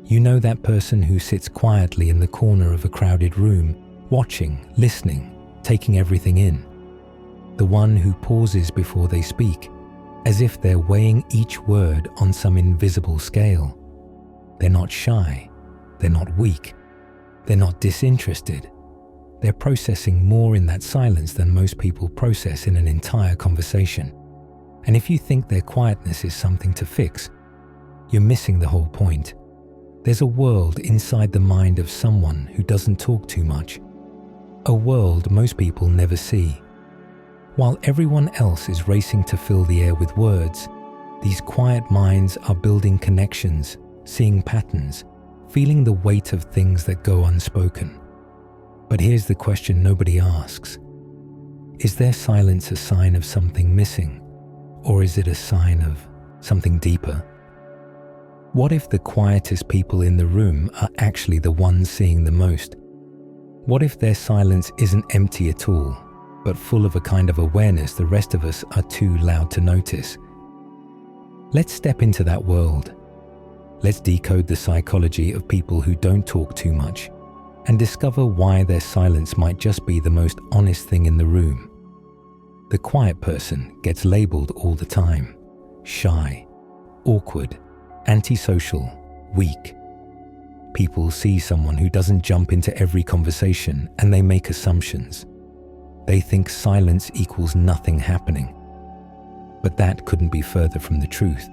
You know that person who sits quietly in the corner of a crowded room, watching, listening, taking everything in. The one who pauses before they speak, as if they're weighing each word on some invisible scale. They're not shy, they're not weak, they're not disinterested. They're processing more in that silence than most people process in an entire conversation. And if you think their quietness is something to fix, you're missing the whole point. There's a world inside the mind of someone who doesn't talk too much. A world most people never see. While everyone else is racing to fill the air with words, these quiet minds are building connections, seeing patterns, feeling the weight of things that go unspoken. But here's the question nobody asks. Is their silence a sign of something missing, or is it a sign of something deeper? What if the quietest people in the room are actually the ones seeing the most? What if their silence isn't empty at all, but full of a kind of awareness the rest of us are too loud to notice? Let's step into that world. Let's decode the psychology of people who don't talk too much and discover why their silence might just be the most honest thing in the room. The quiet person gets labeled all the time: shy, awkward, antisocial, weak. People see someone who doesn't jump into every conversation and they make assumptions. They think silence equals nothing happening. But that couldn't be further from the truth.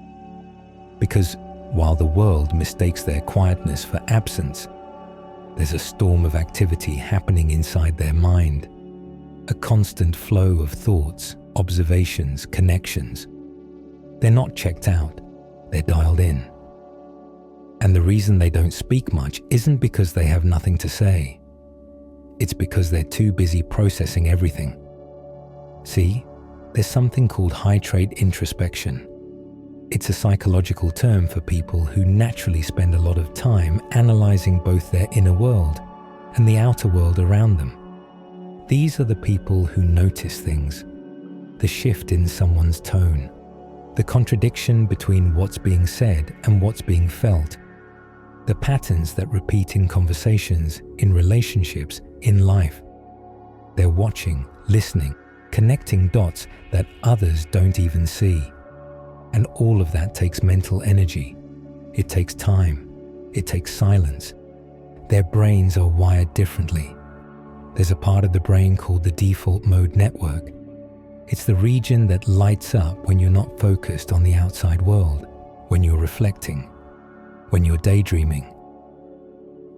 Because while the world mistakes their quietness for absence, there's a storm of activity happening inside their mind. A constant flow of thoughts, observations, connections. They're not checked out, they're dialed in. And the reason they don't speak much isn't because they have nothing to say. It's because they're too busy processing everything. See, there's something called high-trait introspection. It's a psychological term for people who naturally spend a lot of time analyzing both their inner world and the outer world around them. These are the people who notice things, the shift in someone's tone, the contradiction between what's being said and what's being felt, the patterns that repeat in conversations, in relationships, in life. They're watching, listening, connecting dots that others don't even see. And all of that takes mental energy. It takes time. It takes silence. Their brains are wired differently. There's a part of the brain called the default mode network. It's the region that lights up when you're not focused on the outside world, when you're reflecting, when you're daydreaming,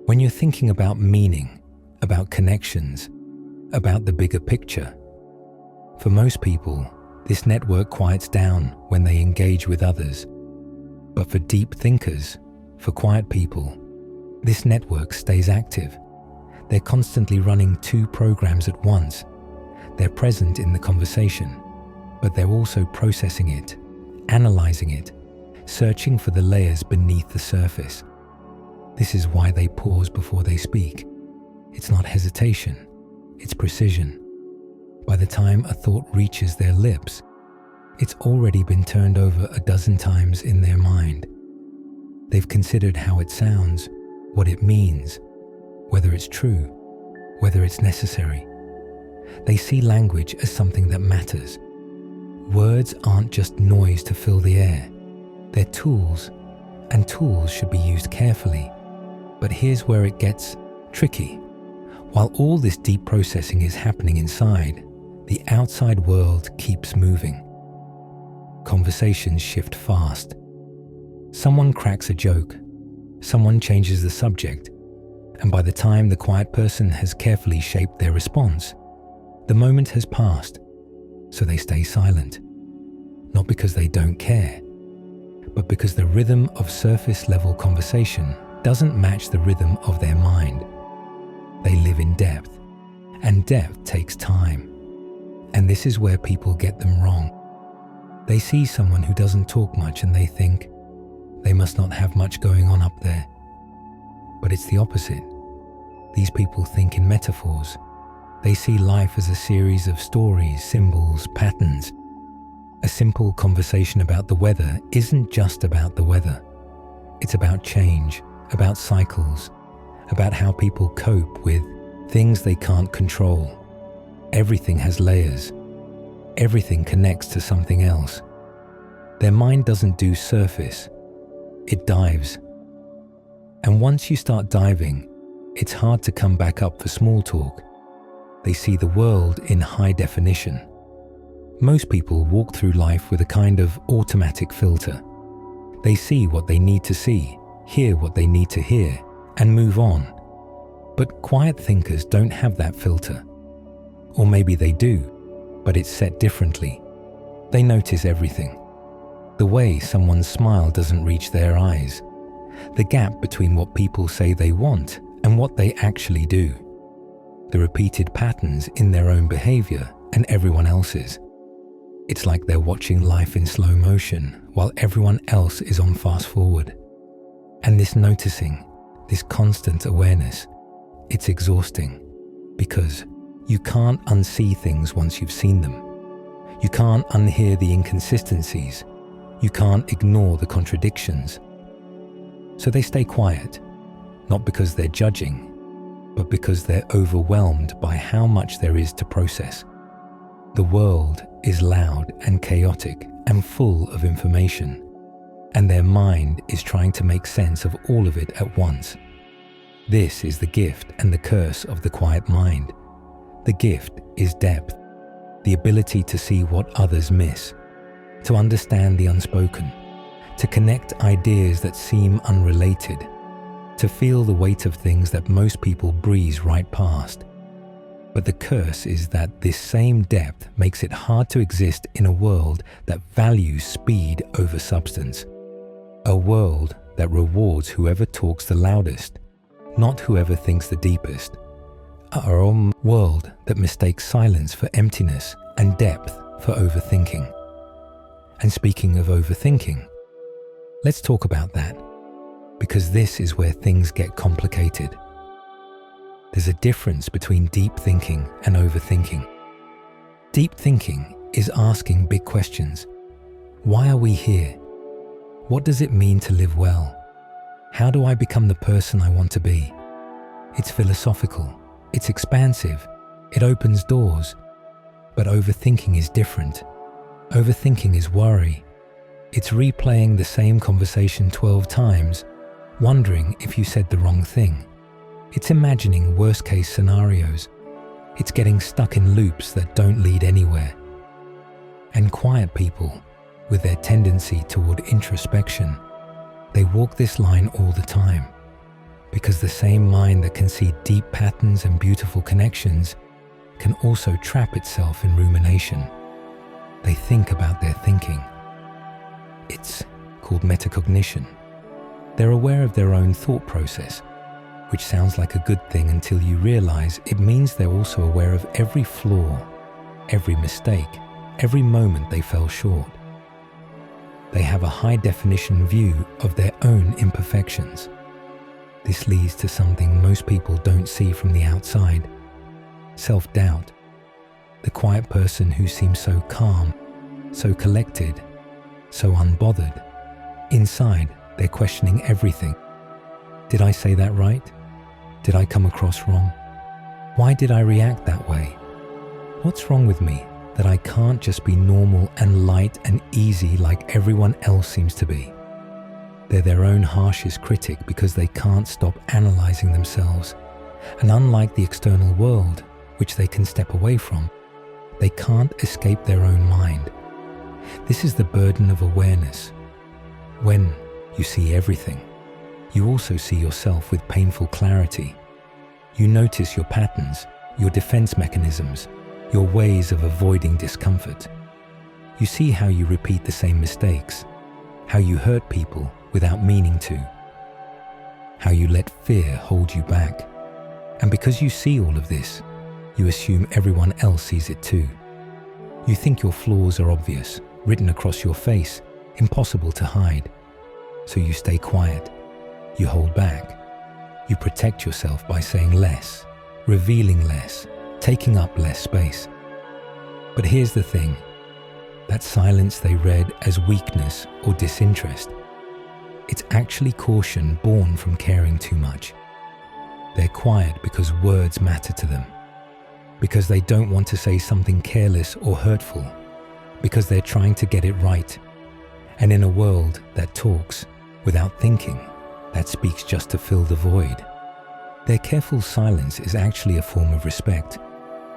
when you're thinking about meaning, about connections, about the bigger picture. For most people, this network quiets down when they engage with others. But for deep thinkers, for quiet people, this network stays active. They're constantly running two programs at once. They're present in the conversation, but they're also processing it, analyzing it, searching for the layers beneath the surface. This is why they pause before they speak. It's not hesitation, it's precision. By the time a thought reaches their lips, it's already been turned over a dozen times in their mind. They've considered how it sounds, what it means, whether it's true, whether it's necessary. They see language as something that matters. Words aren't just noise to fill the air. They're tools, and tools should be used carefully. But here's where it gets tricky. While all this deep processing is happening inside, the outside world keeps moving. Conversations shift fast. Someone cracks a joke. Someone changes the subject. And by the time the quiet person has carefully shaped their response, the moment has passed, so they stay silent. Not because they don't care, but because the rhythm of surface-level conversation doesn't match the rhythm of their mind. They live in depth, and depth takes time. And this is where people get them wrong. They see someone who doesn't talk much and they think, they must not have much going on up there. But it's the opposite. These people think in metaphors. They see life as a series of stories, symbols, patterns. A simple conversation about the weather isn't just about the weather. It's about change, about cycles, about how people cope with things they can't control. Everything has layers. Everything connects to something else. Their mind doesn't do surface, it dives. And once you start diving, it's hard to come back up for small talk. They see the world in high definition. Most people walk through life with a kind of automatic filter. They see what they need to see, hear what they need to hear, and move on. But quiet thinkers don't have that filter. Or maybe they do, but it's set differently. They notice everything. The way someone's smile doesn't reach their eyes. The gap between what people say they want and what they actually do. The repeated patterns in their own behavior and everyone else's. It's like they're watching life in slow motion while everyone else is on fast forward. And this noticing, this constant awareness, it's exhausting because you can't unsee things once you've seen them. You can't unhear the inconsistencies. You can't ignore the contradictions. So they stay quiet, not because they're judging, but because they're overwhelmed by how much there is to process. The world is loud and chaotic and full of information, and their mind is trying to make sense of all of it at once. This is the gift and the curse of the quiet mind. The gift is depth, the ability to see what others miss, to understand the unspoken, to connect ideas that seem unrelated, to feel the weight of things that most people breeze right past. But the curse is that this same depth makes it hard to exist in a world that values speed over substance. A world that rewards whoever talks the loudest, not whoever thinks the deepest. A world that mistakes silence for emptiness and depth for overthinking. And speaking of overthinking, let's talk about that, because this is where things get complicated. There's a difference between deep thinking and overthinking. Deep thinking is asking big questions. Why are we here? What does it mean to live well? How do I become the person I want to be? It's philosophical, it's expansive, it opens doors. But overthinking is different. Overthinking is worry. It's replaying the same conversation 12 times, wondering if you said the wrong thing. It's imagining worst-case scenarios. It's getting stuck in loops that don't lead anywhere. And quiet people, with their tendency toward introspection, they walk this line all the time, because the same mind that can see deep patterns and beautiful connections can also trap itself in rumination. They think about their thinking. It's called metacognition. They're aware of their own thought process, which sounds like a good thing until you realize it means they're also aware of every flaw, every mistake, every moment they fell short. They have a high-definition view of their own imperfections. This leads to something most people don't see from the outside: self-doubt. The quiet person who seems so calm, so collected, so unbothered. Inside, they're questioning everything. Did I say that right? Did I come across wrong? Why did I react that way? What's wrong with me that I can't just be normal and light and easy like everyone else seems to be? They're their own harshest critic because they can't stop analyzing themselves. And unlike the external world, which they can step away from, they can't escape their own mind. This is the burden of awareness. When you see everything, you also see yourself with painful clarity. You notice your patterns, your defense mechanisms, your ways of avoiding discomfort. You see how you repeat the same mistakes, how you hurt people without meaning to, how you let fear hold you back. And because you see all of this, you assume everyone else sees it too. You think your flaws are obvious, written across your face, impossible to hide. So you stay quiet. You hold back. You protect yourself by saying less, revealing less, taking up less space. But here's the thing. That silence they read as weakness or disinterest, It's actually caution born from caring too much. They're quiet because words matter to them, because they don't want to say something careless or hurtful, because they're trying to get it right. And in a world that talks without thinking, that speaks just to fill the void, their careful silence is actually a form of respect.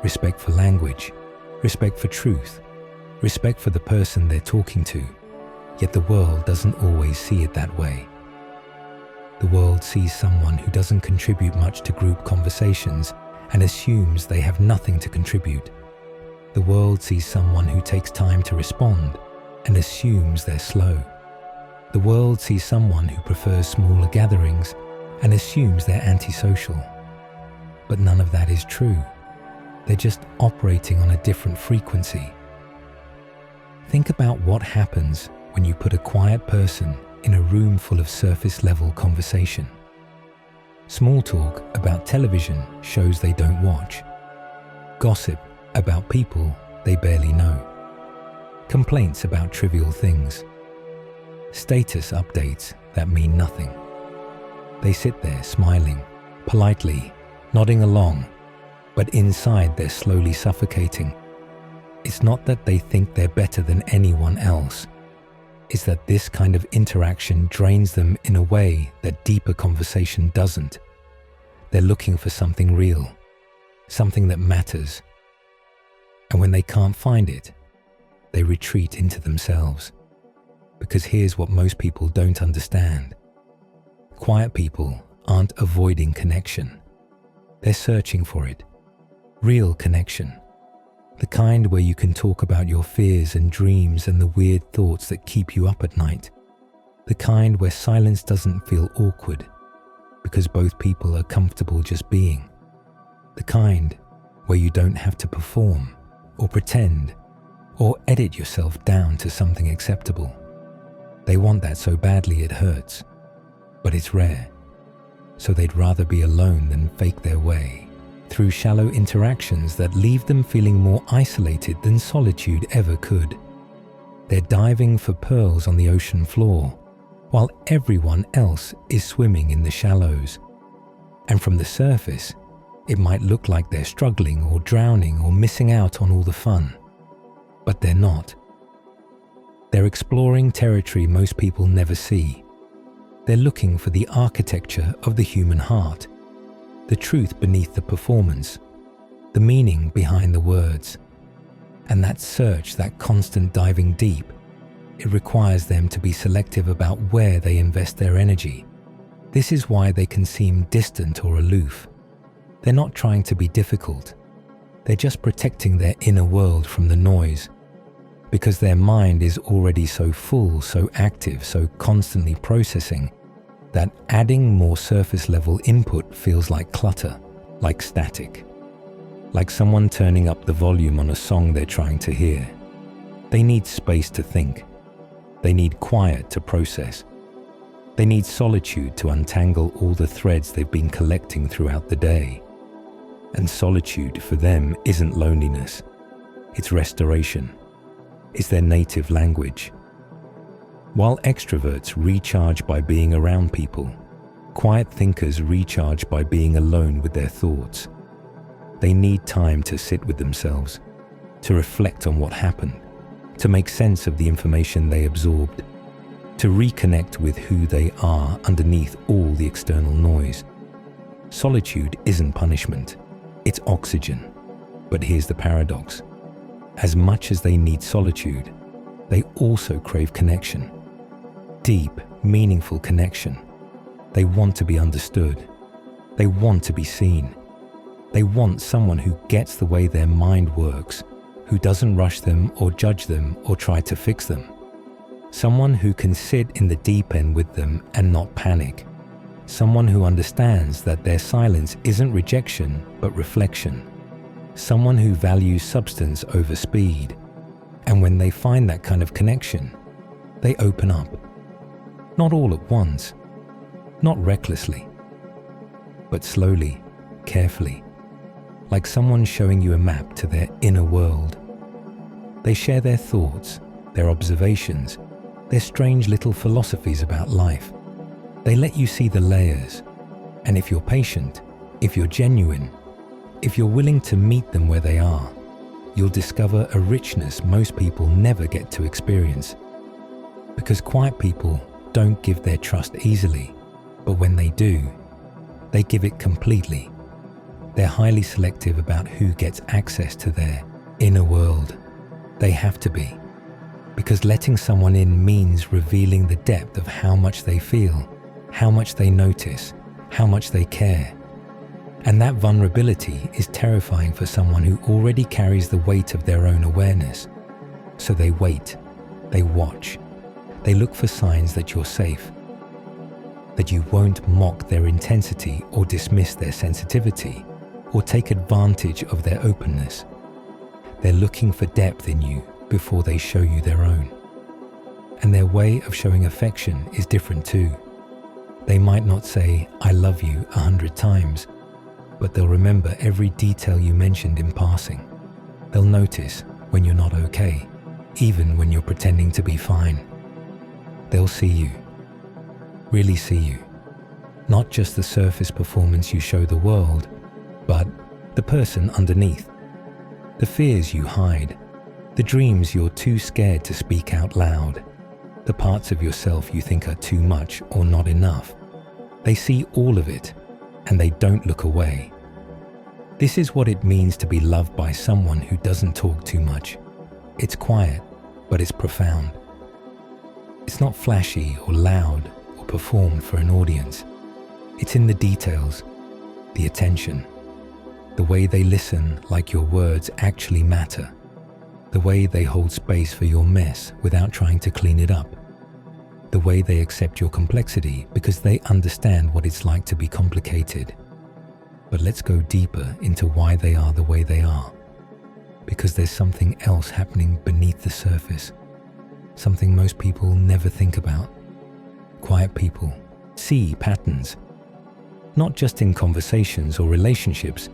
Respect for language, respect for truth, respect for the person they're talking to. Yet the world doesn't always see it that way. The world sees someone who doesn't contribute much to group conversations and assumes they have nothing to contribute. The world sees someone who takes time to respond and assumes they're slow. The world sees someone who prefers smaller gatherings and assumes they're antisocial. But none of that is true. They're just operating on a different frequency. Think about what happens when you put a quiet person in a room full of surface-level conversation. Small talk about television shows they don't watch. Gossip about people they barely know. Complaints about trivial things. Status updates that mean nothing. They sit there smiling, politely, nodding along, but inside they're slowly suffocating. It's not that they think they're better than anyone else. It's that this kind of interaction drains them in a way that deeper conversation doesn't. They're looking for something real, something that matters. And when they can't find it, they retreat into themselves. Because here's what most people don't understand. Quiet people aren't avoiding connection. They're searching for it. Real connection. The kind where you can talk about your fears and dreams and the weird thoughts that keep you up at night. The kind where silence doesn't feel awkward because both people are comfortable just being. The kind where you don't have to perform or pretend or edit yourself down to something acceptable. They want that so badly it hurts, but it's rare. So they'd rather be alone than fake their way through shallow interactions that leave them feeling more isolated than solitude ever could. They're diving for pearls on the ocean floor, while everyone else is swimming in the shallows. And from the surface, it might look like they're struggling or drowning or missing out on all the fun. But they're not. They're exploring territory most people never see. They're looking for the architecture of the human heart, the truth beneath the performance, the meaning behind the words. And that search, that constant diving deep, it requires them to be selective about where they invest their energy. This is why they can seem distant or aloof. They're not trying to be difficult. They're just protecting their inner world from the noise, because their mind is already so full, so active, so constantly processing, that adding more surface-level input feels like clutter, like static, like someone turning up the volume on a song they're trying to hear. They need space to think. They need quiet to process. They need solitude to untangle all the threads they've been collecting throughout the day. And solitude for them isn't loneliness. It's restoration. It's their native language. While extroverts recharge by being around people, quiet thinkers recharge by being alone with their thoughts. They need time to sit with themselves, to reflect on what happened, to make sense of the information they absorbed, to reconnect with who they are underneath all the external noise. Solitude isn't punishment, it's oxygen. But here's the paradox. As much as they need solitude, they also crave connection. Deep, meaningful connection. They want to be understood. They want to be seen. They want someone who gets the way their mind works, who doesn't rush them or judge them or try to fix them. Someone who can sit in the deep end with them and not panic. Someone who understands that their silence isn't rejection, but reflection. Someone who values substance over speed. And when they find that kind of connection, they open up. Not all at once, not recklessly, but slowly, carefully, like someone showing you a map to their inner world. They share their thoughts, their observations, their strange little philosophies about life. They let you see the layers, and if you're patient, if you're genuine, if you're willing to meet them where they are, you'll discover a richness most people never get to experience. Because quiet people don't give their trust easily, but when they do, they give it completely. They're highly selective about who gets access to their inner world. They have to be, because letting someone in means revealing the depth of how much they feel, how much they notice, how much they care. And that vulnerability is terrifying for someone who already carries the weight of their own awareness. So they wait, they watch, they look for signs that you're safe, that you won't mock their intensity or dismiss their sensitivity or take advantage of their openness. They're looking for depth in you before they show you their own. And their way of showing affection is different too. They might not say, "I love you" 100 times, but they'll remember every detail you mentioned in passing. They'll notice when you're not okay, even when you're pretending to be fine. They'll see you, really see you. Not just the surface performance you show the world, but the person underneath. The fears you hide, the dreams you're too scared to speak out loud, the parts of yourself you think are too much or not enough. They see all of it, and they don't look away. This is what it means to be loved by someone who doesn't talk too much. It's quiet, but it's profound. It's not flashy or loud or performed for an audience. It's in the details, the attention, the way they listen like your words actually matter, the way they hold space for your mess without trying to clean it up, the way they accept your complexity because they understand what it's like to be complicated. But let's go deeper into why they are the way they are. Because there's something else happening beneath the surface, something most people never think about. Quiet people see patterns, not just in conversations or relationships,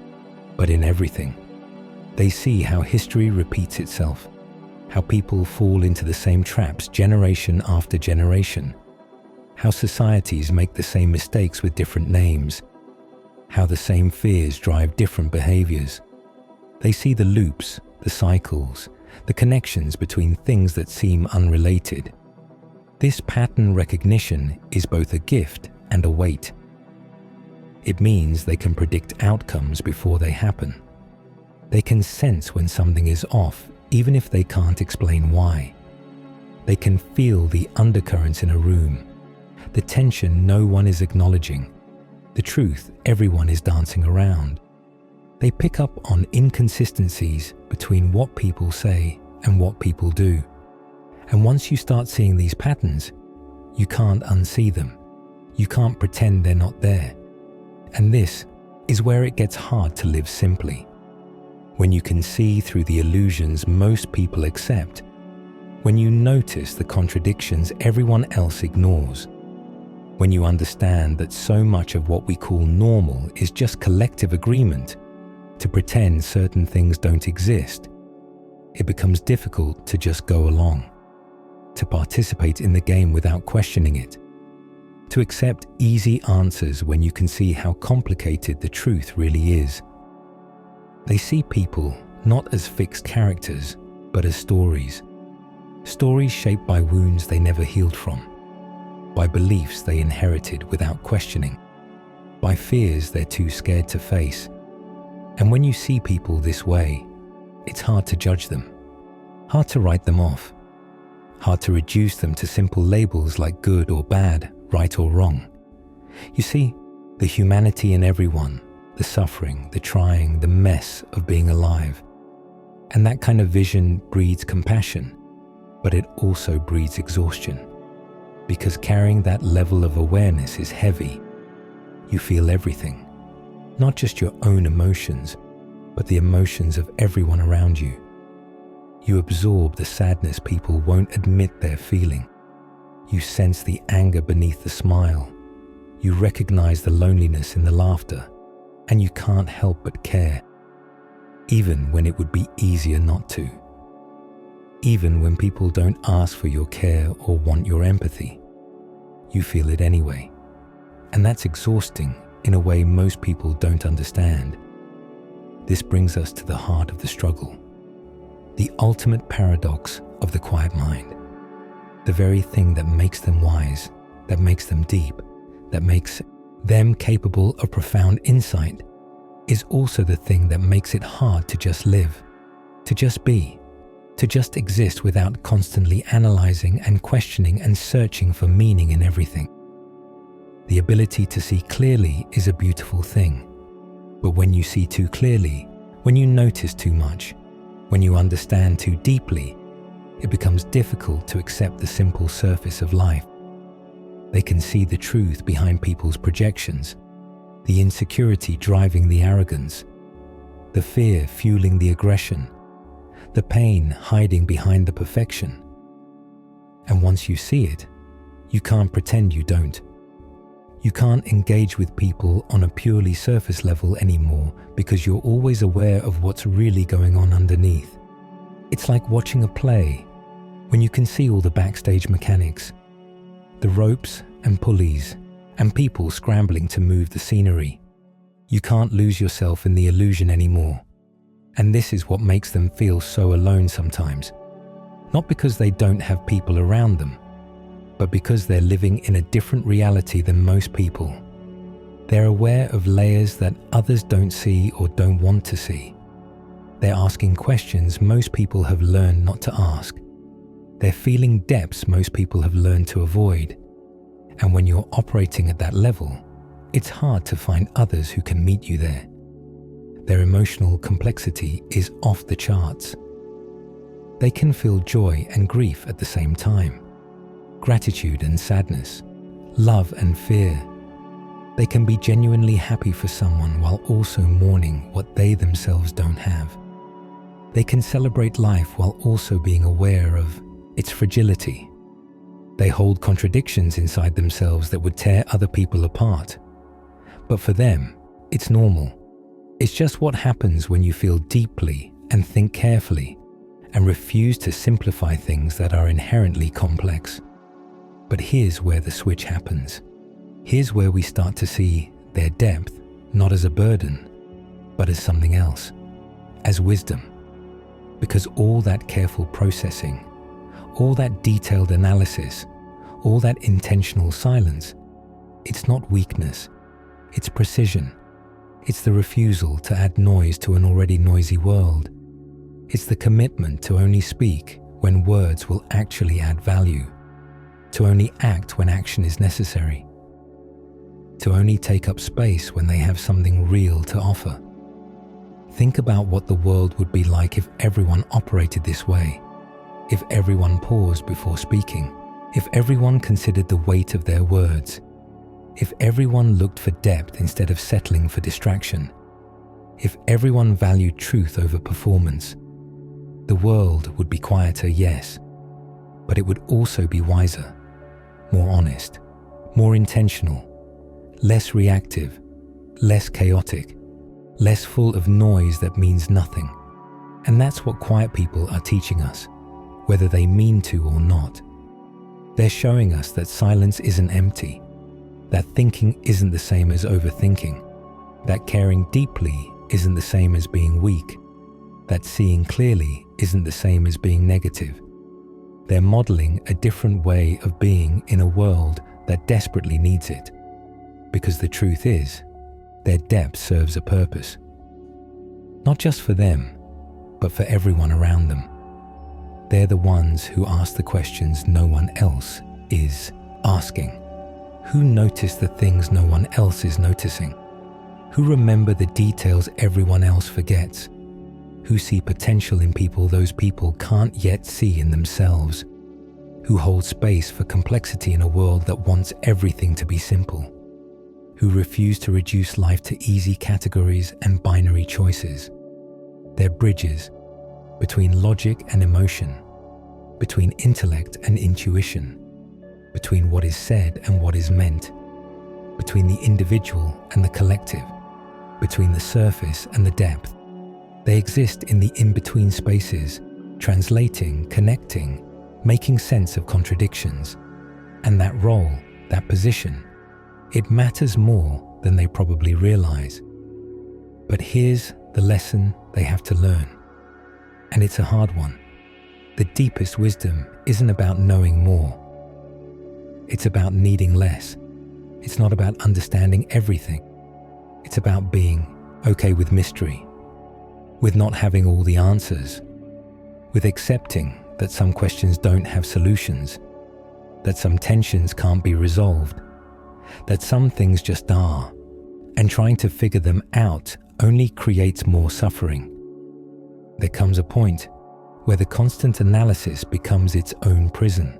but in everything. They see how history repeats itself, how people fall into the same traps generation after generation, how societies make the same mistakes with different names, how the same fears drive different behaviors. They see the loops, the cycles, the connections between things that seem unrelated. This pattern recognition is both a gift and a weight. It means they can predict outcomes before they happen. They can sense when something is off, even if they can't explain why. They can feel the undercurrents in a room, the tension no one is acknowledging, the truth everyone is dancing around. They pick up on inconsistencies between what people say and what people do. And once you start seeing these patterns, you can't unsee them. You can't pretend they're not there. And this is where it gets hard to live simply. When you can see through the illusions most people accept, when you notice the contradictions everyone else ignores, when you understand that so much of what we call normal is just collective agreement to pretend certain things don't exist, it becomes difficult to just go along, to participate in the game without questioning it, to accept easy answers when you can see how complicated the truth really is. They see people not as fixed characters, but as stories. Stories shaped by wounds they never healed from, by beliefs they inherited without questioning, by fears they're too scared to face. And when you see people this way, it's hard to judge them, hard to write them off, hard to reduce them to simple labels like good or bad, right or wrong. You see, the humanity in everyone, the suffering, the trying, the mess of being alive. And that kind of vision breeds compassion, but it also breeds exhaustion. Because carrying that level of awareness is heavy. You feel everything, not just your own emotions, but the emotions of everyone around you. You absorb the sadness people won't admit they're feeling. You sense the anger beneath the smile. You recognize the loneliness in the laughter, and you can't help but care, even when it would be easier not to. Even when people don't ask for your care or want your empathy, you feel it anyway, And that's exhausting in a way most people don't understand. This brings us to the heart of the struggle, the ultimate paradox of the quiet mind. The very thing that makes them wise, that makes them deep, that makes them capable of profound insight, is also the thing that makes it hard to just live, to just be, to just exist without constantly analyzing and questioning and searching for meaning in everything. The ability to see clearly is a beautiful thing, but when you see too clearly, when you notice too much, when you understand too deeply, it becomes difficult to accept the simple surface of life. They can see the truth behind people's projections, the insecurity driving the arrogance, the fear fueling the aggression, the pain hiding behind the perfection. And once you see it, you can't pretend you don't. You can't engage with people on a purely surface level anymore because you're always aware of what's really going on underneath. It's like watching a play when you can see all the backstage mechanics, the ropes and pulleys, and people scrambling to move the scenery. You can't lose yourself in the illusion anymore. And this is what makes them feel so alone sometimes. Not because they don't have people around them, but because they're living in a different reality than most people. They're aware of layers that others don't see or don't want to see. They're asking questions most people have learned not to ask. They're feeling depths most people have learned to avoid. And when you're operating at that level, it's hard to find others who can meet you there. Their emotional complexity is off the charts. They can feel joy and grief at the same time, gratitude and sadness, love and fear. They can be genuinely happy for someone while also mourning what they themselves don't have. They can celebrate life while also being aware of its fragility. They hold contradictions inside themselves that would tear other people apart. But for them, it's normal. It's just what happens when you feel deeply and think carefully and refuse to simplify things that are inherently complex. But here's where the switch happens. Here's where we start to see their depth not as a burden, but as something else, as wisdom. Because all that careful processing, all that detailed analysis, all that intentional silence, it's not weakness, it's precision. It's the refusal to add noise to an already noisy world. It's the commitment to only speak when words will actually add value, to only act when action is necessary, to only take up space when they have something real to offer. Think about what the world would be like if everyone operated this way, if everyone paused before speaking, if everyone considered the weight of their words, if everyone looked for depth instead of settling for distraction, if everyone valued truth over performance. The world would be quieter, yes, but it would also be wiser, more honest, more intentional, less reactive, less chaotic, less full of noise that means nothing. And that's what quiet people are teaching us, whether they mean to or not. They're showing us that silence isn't empty, that thinking isn't the same as overthinking, that caring deeply isn't the same as being weak, that seeing clearly isn't the same as being negative. They're modeling a different way of being in a world that desperately needs it. Because the truth is, their depth serves a purpose. Not just for them, but for everyone around them. They're the ones who ask the questions no one else is asking. Who notice the things no one else is noticing? Who remember the details everyone else forgets? Who see potential in people those people can't yet see in themselves? Who hold space for complexity in a world that wants everything to be simple? Who refuse to reduce life to easy categories and binary choices? They're bridges between logic and emotion, between intellect and intuition, between what is said and what is meant, between the individual and the collective, between the surface and the depth. They exist in the in-between spaces, translating, connecting, making sense of contradictions. And that role, that position, It matters more than they probably realize. But here's the lesson they have to learn. And it's a hard one. The deepest wisdom isn't about knowing more. It's about needing less. It's not about understanding everything. It's about being okay with mystery, with not having all the answers, with accepting that some questions don't have solutions, that some tensions can't be resolved, that some things just are, and trying to figure them out only creates more suffering. There comes a point where the constant analysis becomes its own prison,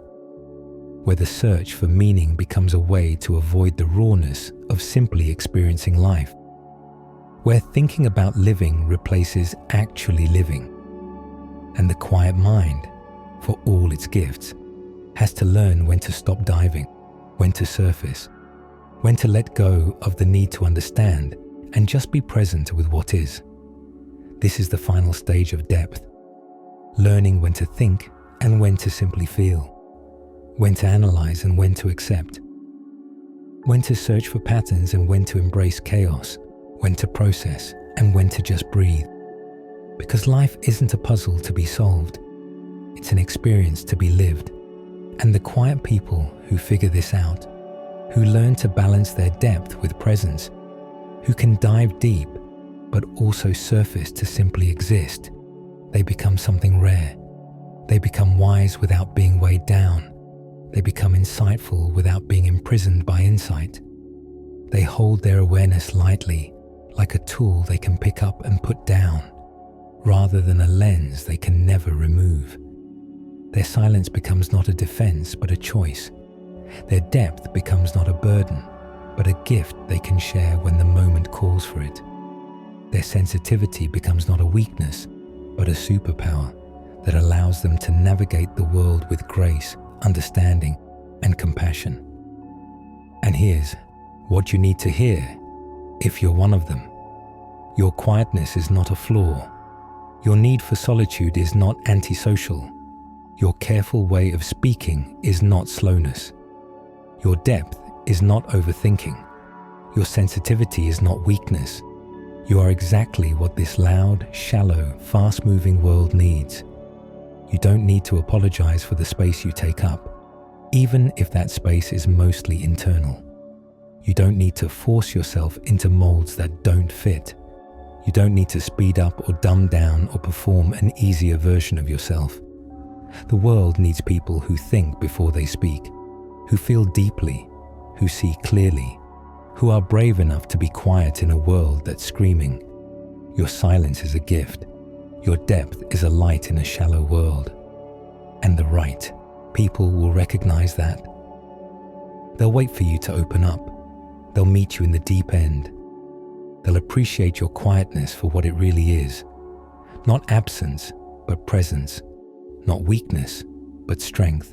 where the search for meaning becomes a way to avoid the rawness of simply experiencing life, where thinking about living replaces actually living, and the quiet mind, for all its gifts, has to learn when to stop diving, when to surface, when to let go of the need to understand and just be present with what is. This is the final stage of depth, learning when to think and when to simply feel, when to analyze and when to accept, when to search for patterns and when to embrace chaos, when to process and when to just breathe. Because life isn't a puzzle to be solved, it's an experience to be lived. And the quiet people who figure this out, who learn to balance their depth with presence, who can dive deep but also surface to simply exist, they become something rare. They become wise without being weighed down. They become insightful without being imprisoned by insight. They hold their awareness lightly, like a tool they can pick up and put down, rather than a lens they can never remove. Their silence becomes not a defense but a choice. Their depth becomes not a burden, but a gift they can share when the moment calls for it. Their sensitivity becomes not a weakness, but a superpower that allows them to navigate the world with grace, understanding, and compassion. And here's what you need to hear if you're one of them. Your quietness is not a flaw. Your need for solitude is not antisocial. Your careful way of speaking is not slowness. Your depth is not overthinking. Your sensitivity is not weakness. You are exactly what this loud, shallow, fast-moving world needs. You don't need to apologize for the space you take up, even if that space is mostly internal. You don't need to force yourself into molds that don't fit. You don't need to speed up or dumb down or perform an easier version of yourself. The world needs people who think before they speak, who feel deeply, who see clearly, who are brave enough to be quiet in a world that's screaming. Your silence is a gift. Your depth is a light in a shallow world. And the right people will recognize that. They'll wait for you to open up. They'll meet you in the deep end. They'll appreciate your quietness for what it really is. Not absence, but presence. Not weakness, but strength.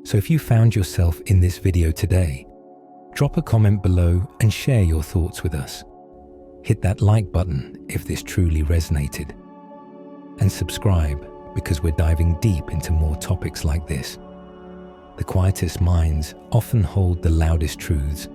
So if you found yourself in this video today, drop a comment below and share your thoughts with us. Hit that like button if this truly resonated. And subscribe because we're diving deep into more topics like this. The quietest minds often hold the loudest truths,